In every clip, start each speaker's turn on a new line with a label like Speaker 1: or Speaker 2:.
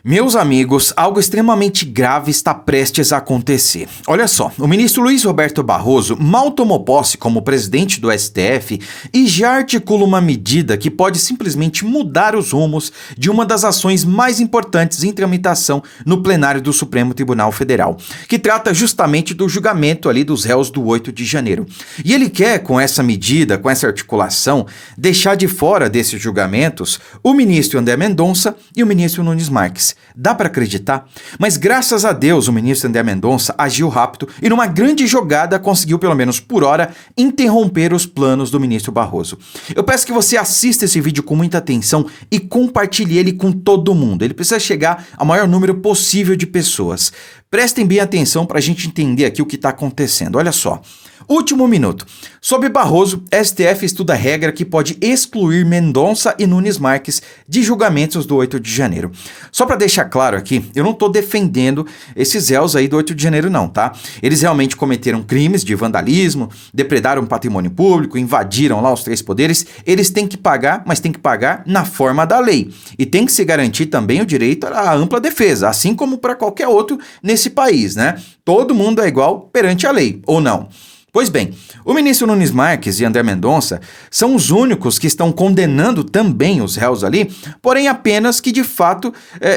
Speaker 1: Meus amigos, algo extremamente grave está prestes a acontecer. Olha só, o ministro Luiz Roberto Barroso mal tomou posse como presidente do STF e já articula uma medida que pode simplesmente mudar os rumos de uma das ações mais importantes em tramitação no plenário do Supremo Tribunal Federal, que trata justamente do julgamento ali dos réus do 8 de janeiro. E ele quer, com essa medida, com essa articulação, deixar de fora desses julgamentos o ministro André Mendonça e o ministro Nunes Marques. Dá para acreditar? Mas graças a Deus o ministro André Mendonça agiu rápido e numa grande jogada conseguiu, pelo menos por hora, interromper os planos do ministro Barroso. Eu peço que você assista esse vídeo com muita atenção e compartilhe ele com todo mundo. Ele precisa chegar ao maior número possível de pessoas. Prestem bem atenção para a gente entender aqui o que está acontecendo. Olha só. Último minuto. Sob Barroso, STF estuda a regra que pode excluir Mendonça e Nunes Marques de julgamentos do 8 de janeiro. Só para deixar claro aqui, eu não estou defendendo esses réus aí do 8 de janeiro não, tá? Eles realmente cometeram crimes de vandalismo, depredaram patrimônio público, invadiram lá os três poderes. Eles têm que pagar, mas têm que pagar na forma da lei. E tem que se garantir também o direito à ampla defesa, assim como para qualquer outro nesse país, né? Todo mundo é igual perante a lei, ou não? Pois bem, o ministro Nunes Marques e André Mendonça são os únicos que estão condenando também os réus ali, porém apenas que de fato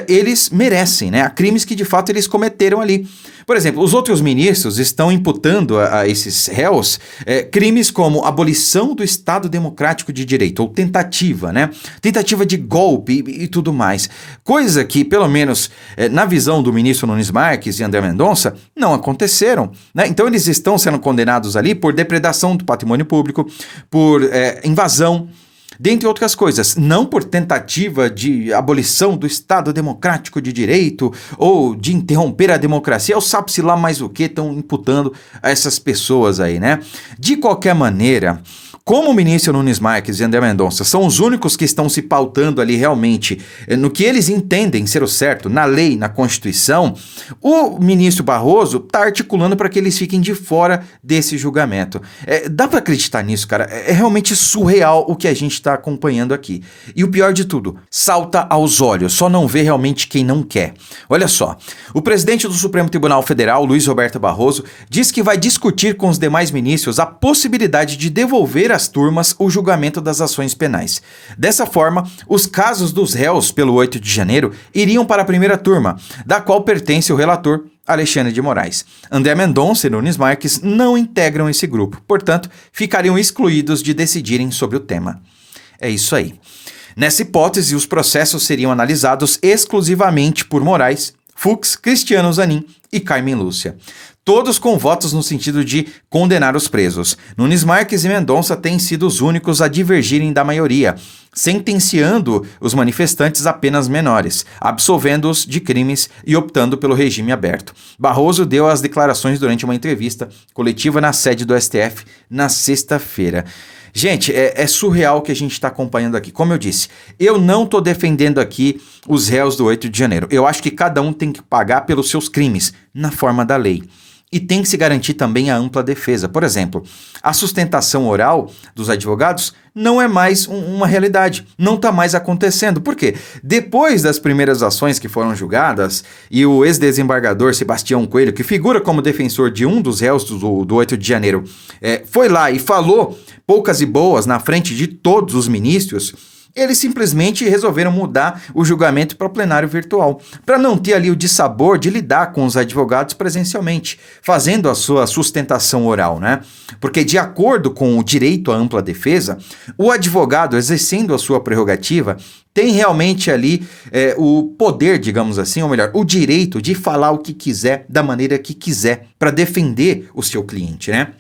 Speaker 1: eles merecem, né? Há crimes que de fato eles cometeram ali. Por exemplo, os outros ministros estão imputando a esses réus crimes como abolição do Estado Democrático de Direito, ou tentativa, né? Tentativa de golpe e tudo mais. Coisa que, pelo menos na visão do ministro Nunes Marques e André Mendonça, não aconteceram, né? Então eles estão sendo condenados ali por depredação do patrimônio público, por invasão, dentre outras coisas, não por tentativa de abolição do Estado Democrático de Direito ou de interromper a democracia, ou sabe-se lá mais o que estão imputando a essas pessoas aí, né? De qualquer maneira, como o ministro Nunes Marques e André Mendonça são os únicos que estão se pautando ali realmente no que eles entendem ser o certo, na lei, na Constituição, o ministro Barroso está articulando para que eles fiquem de fora desse julgamento. Dá para acreditar nisso, cara? É realmente surreal o que a gente está acompanhando aqui. E o pior de tudo, salta aos olhos, só não vê realmente quem não quer. Olha só, o presidente do Supremo Tribunal Federal, Luiz Roberto Barroso, diz que vai discutir com os demais ministros a possibilidade de devolver às turmas o julgamento das ações penais. Dessa forma, os casos dos réus pelo 8 de janeiro iriam para a primeira turma, da qual pertence o relator Alexandre de Moraes. André Mendonça e Nunes Marques não integram esse grupo, portanto, ficariam excluídos de decidirem sobre o tema. É isso aí. Nessa hipótese, os processos seriam analisados exclusivamente por Moraes, Fux, Cristiano Zanin e Carmen Lúcia. Todos com votos no sentido de condenar os presos. Nunes Marques e Mendonça têm sido os únicos a divergirem da maioria, sentenciando os manifestantes a penas menores, absolvendo-os de crimes e optando pelo regime aberto. Barroso deu as declarações durante uma entrevista coletiva na sede do STF na sexta-feira. Gente, é surreal o que a gente está acompanhando aqui. Como eu disse, eu não estou defendendo aqui os réus do 8 de janeiro. Eu acho que cada um tem que pagar pelos seus crimes, na forma da lei. E tem que se garantir também a ampla defesa. Por exemplo, a sustentação oral dos advogados não é mais uma realidade, não está mais acontecendo. Por quê? Depois das primeiras ações que foram julgadas e o ex-desembargador Sebastião Coelho, que figura como defensor de um dos réus do 8 de janeiro, foi lá e falou poucas e boas na frente de todos os ministros, eles simplesmente resolveram mudar o julgamento para o plenário virtual, para não ter ali o dissabor de lidar com os advogados presencialmente, fazendo a sua sustentação oral, né? Porque de acordo com o direito à ampla defesa, o advogado exercendo a sua prerrogativa tem realmente ali o poder, digamos assim, ou melhor, o direito de falar o que quiser, da maneira que quiser, para defender o seu cliente, né?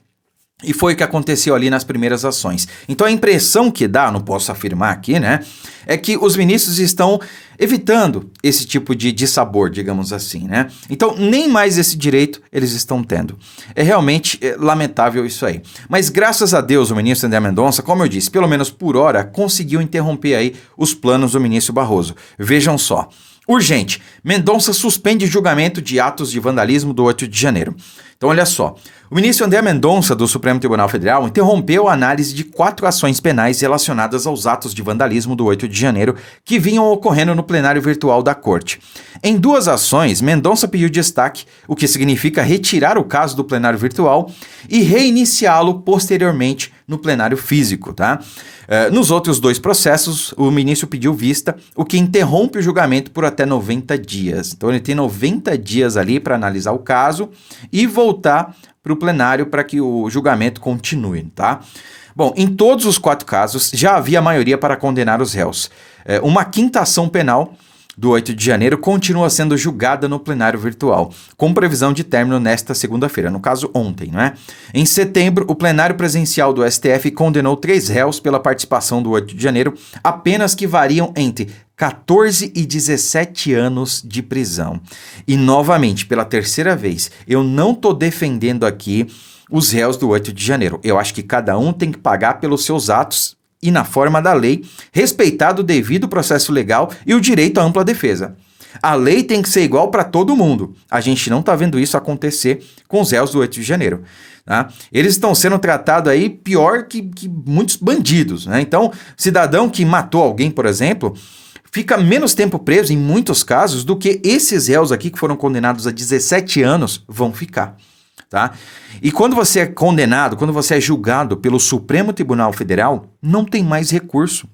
Speaker 1: E foi o que aconteceu ali nas primeiras ações. Então a impressão que dá, não posso afirmar aqui, né, é que os ministros estão evitando esse tipo de dissabor, digamos assim, né? Então nem mais esse direito eles estão tendo. É realmente lamentável isso aí. Mas graças a Deus o ministro André Mendonça, como eu disse, pelo menos por hora, conseguiu interromper aí os planos do ministro Barroso. Vejam só. Urgente, Mendonça suspende julgamento de atos de vandalismo do 8 de janeiro. Então, olha só. O ministro André Mendonça, do Supremo Tribunal Federal, interrompeu a análise de 4 ações penais relacionadas aos atos de vandalismo do 8 de janeiro que vinham ocorrendo no plenário virtual da Corte. Em 2 ações, Mendonça pediu destaque, o que significa retirar o caso do plenário virtual e reiniciá-lo posteriormente no plenário físico, tá? Nos outros 2 processos, o ministro pediu vista, o que interrompe o julgamento por até 90 dias. Então ele tem 90 dias ali para analisar o caso e voltar para o plenário para que o julgamento continue, tá? Bom, em todos os 4 casos, já havia maioria para condenar os réus. Uma 5ª ação penal do 8 de janeiro continua sendo julgada no plenário virtual, com previsão de término nesta segunda-feira, no caso ontem, não é? Em setembro, o plenário presencial do STF condenou 3 réus pela participação do 8 de janeiro, apenas que variam entre 14 e 17 anos de prisão. E novamente, pela terceira vez, eu não estou defendendo aqui os réus do 8 de janeiro. Eu acho que cada um tem que pagar pelos seus atos e na forma da lei, respeitado o devido processo legal e o direito à ampla defesa. A lei tem que ser igual para todo mundo. A gente não está vendo isso acontecer com os réus do 8 de janeiro. Tá? Eles estão sendo tratados aí pior que muitos bandidos. Né? Então, cidadão que matou alguém, por exemplo, fica menos tempo preso, em muitos casos, do que esses réus aqui que foram condenados a 17 anos vão ficar. Tá? E quando você é condenado, quando você é julgado pelo Supremo Tribunal Federal, não tem mais recurso.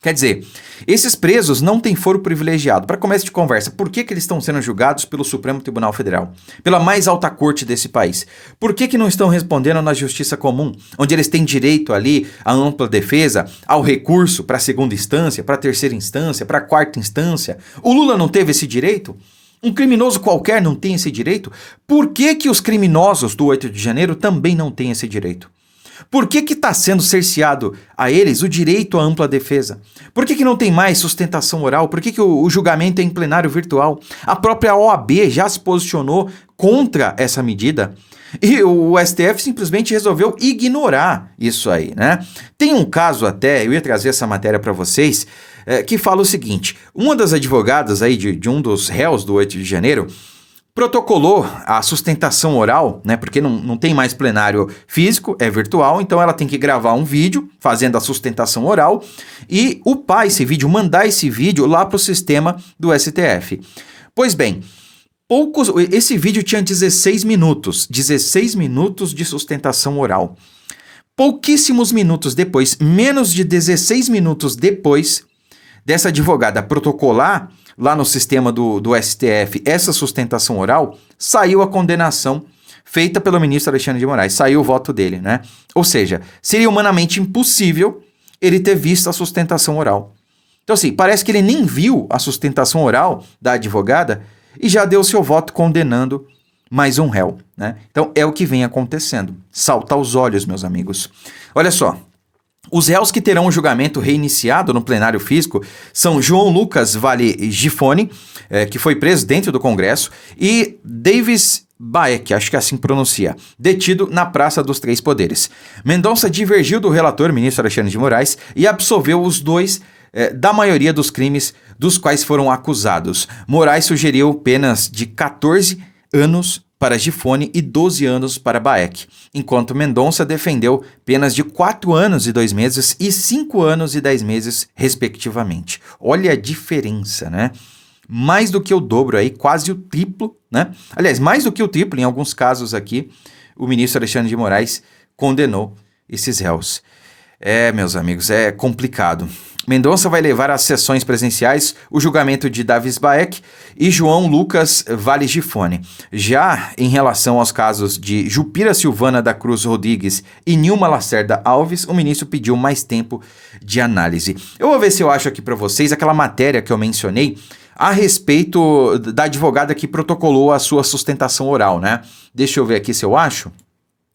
Speaker 1: Quer dizer, esses presos não têm foro privilegiado. Para começo de conversa, por que eles estão sendo julgados pelo Supremo Tribunal Federal? Pela mais alta corte desse país? Por que não estão respondendo na justiça comum, onde eles têm direito ali à ampla defesa, ao recurso para a segunda instância, para a terceira instância, para a quarta instância? O Lula não teve esse direito? Um criminoso qualquer não tem esse direito? Por que os criminosos do 8 de janeiro também não têm esse direito? Por que está sendo cerceado a eles o direito à ampla defesa? Por que não tem mais sustentação oral? Por que o julgamento é em plenário virtual? A própria OAB já se posicionou contra essa medida e o STF simplesmente resolveu ignorar isso aí, né? Tem um caso até, eu ia trazer essa matéria para vocês, que fala o seguinte: uma das advogadas aí de um dos réus do 8 de janeiro protocolou a sustentação oral, né? Porque não tem mais plenário físico, é virtual, então ela tem que gravar um vídeo fazendo a sustentação oral e upar esse vídeo, mandar esse vídeo lá para o sistema do STF. Pois bem, esse vídeo tinha 16 minutos de sustentação oral. Pouquíssimos minutos depois, menos de 16 minutos depois dessa advogada protocolar lá no sistema do STF essa sustentação oral, saiu a condenação feita pelo ministro Alexandre de Moraes, saiu o voto dele, né? Ou seja, seria humanamente impossível ele ter visto a sustentação oral. Então assim, parece que ele nem viu a sustentação oral da advogada e já deu seu voto condenando mais um réu, né? Então é o que vem acontecendo. Salta aos olhos, meus amigos. Olha só. Os réus que terão o julgamento reiniciado no plenário físico são João Lucas Vale Gifone, que foi preso dentro do Congresso, e Davis Baek, acho que assim pronuncia, detido na Praça dos Três Poderes. Mendonça divergiu do relator, ministro Alexandre de Moraes, e absolveu os dois da maioria dos crimes dos quais foram acusados. Moraes sugeriu penas de 14 anos para Gifone e 12 anos para Baek, enquanto Mendonça defendeu penas de 4 anos e 2 meses e 5 anos e 10 meses, respectivamente. Olha a diferença, né? Mais do que o dobro aí, quase o triplo, né? Aliás, mais do que o triplo, em alguns casos aqui, o ministro Alexandre de Moraes condenou esses réus. Meus amigos, é complicado. Mendonça vai levar às sessões presenciais o julgamento de Davis Baek e João Lucas Vale Gifone. Já em relação aos casos de Jupira Silvana da Cruz Rodrigues e Nilma Lacerda Alves, o ministro pediu mais tempo de análise. Eu vou ver se eu acho aqui para vocês aquela matéria que eu mencionei a respeito da advogada que protocolou a sua sustentação oral, né? Deixa eu ver aqui se eu acho.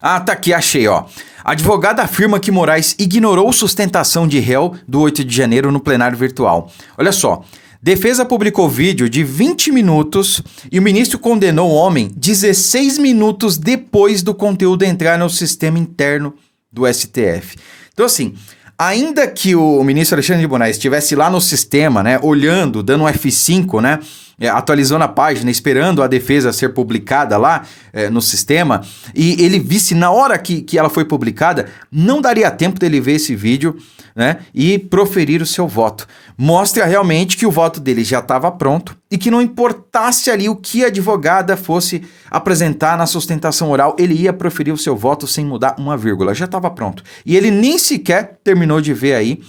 Speaker 1: Ah, tá aqui, achei, ó. A advogada afirma que Moraes ignorou sustentação de réu do 8 de janeiro no plenário virtual. Olha só, defesa publicou vídeo de 20 minutos e o ministro condenou o homem 16 minutos depois do conteúdo entrar no sistema interno do STF. Então assim, ainda que o ministro Alexandre de Moraes estivesse lá no sistema, né, olhando, dando um F5, né, atualizou na página, esperando a defesa ser publicada lá no sistema, e ele visse na hora que ela foi publicada, não daria tempo dele ver esse vídeo, né, e proferir o seu voto. Mostra realmente que o voto dele já estava pronto e que não importasse ali o que a advogada fosse apresentar na sustentação oral, ele ia proferir o seu voto sem mudar uma vírgula, já estava pronto. E ele nem sequer terminou de ver aí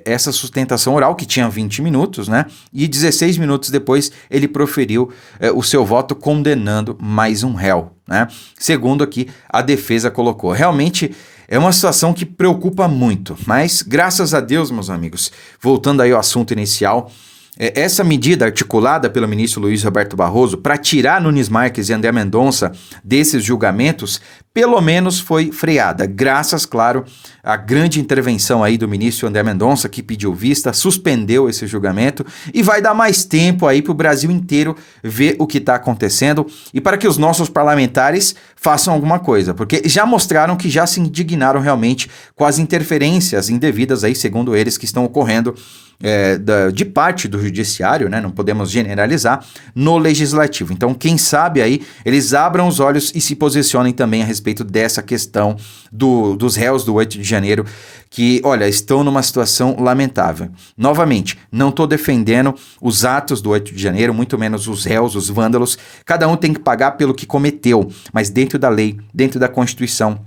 Speaker 1: essa sustentação oral, que tinha 20 minutos, né? E 16 minutos depois ele proferiu o seu voto condenando mais um réu, né? Segundo aqui a defesa colocou. Realmente é uma situação que preocupa muito, mas graças a Deus, meus amigos, voltando aí ao assunto inicial, essa medida articulada pelo ministro Luiz Roberto Barroso para tirar Nunes Marques e André Mendonça desses julgamentos, pelo menos foi freada, graças, claro, à grande intervenção aí do ministro André Mendonça, que pediu vista, suspendeu esse julgamento e vai dar mais tempo aí para o Brasil inteiro ver o que está acontecendo e para que os nossos parlamentares façam alguma coisa, porque já mostraram que já se indignaram realmente com as interferências indevidas aí, segundo eles, que estão ocorrendo de parte do judiciário, né? Não podemos generalizar, no legislativo. Então, quem sabe aí, eles abram os olhos e se posicionem também a respeito dessa questão dos réus do 8 de janeiro, que, olha, estão numa situação lamentável. Novamente, não estou defendendo os atos do 8 de janeiro, muito menos os réus, os vândalos. Cada um tem que pagar pelo que cometeu, mas dentro da lei, dentro da Constituição,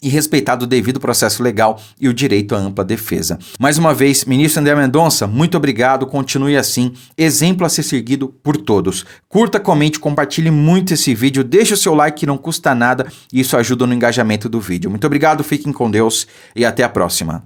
Speaker 1: e respeitado o devido processo legal e o direito à ampla defesa. Mais uma vez, ministro André Mendonça, muito obrigado, continue assim, exemplo a ser seguido por todos. Curta, comente, compartilhe muito esse vídeo, deixe o seu like que não custa nada e isso ajuda no engajamento do vídeo. Muito obrigado, fiquem com Deus e até a próxima.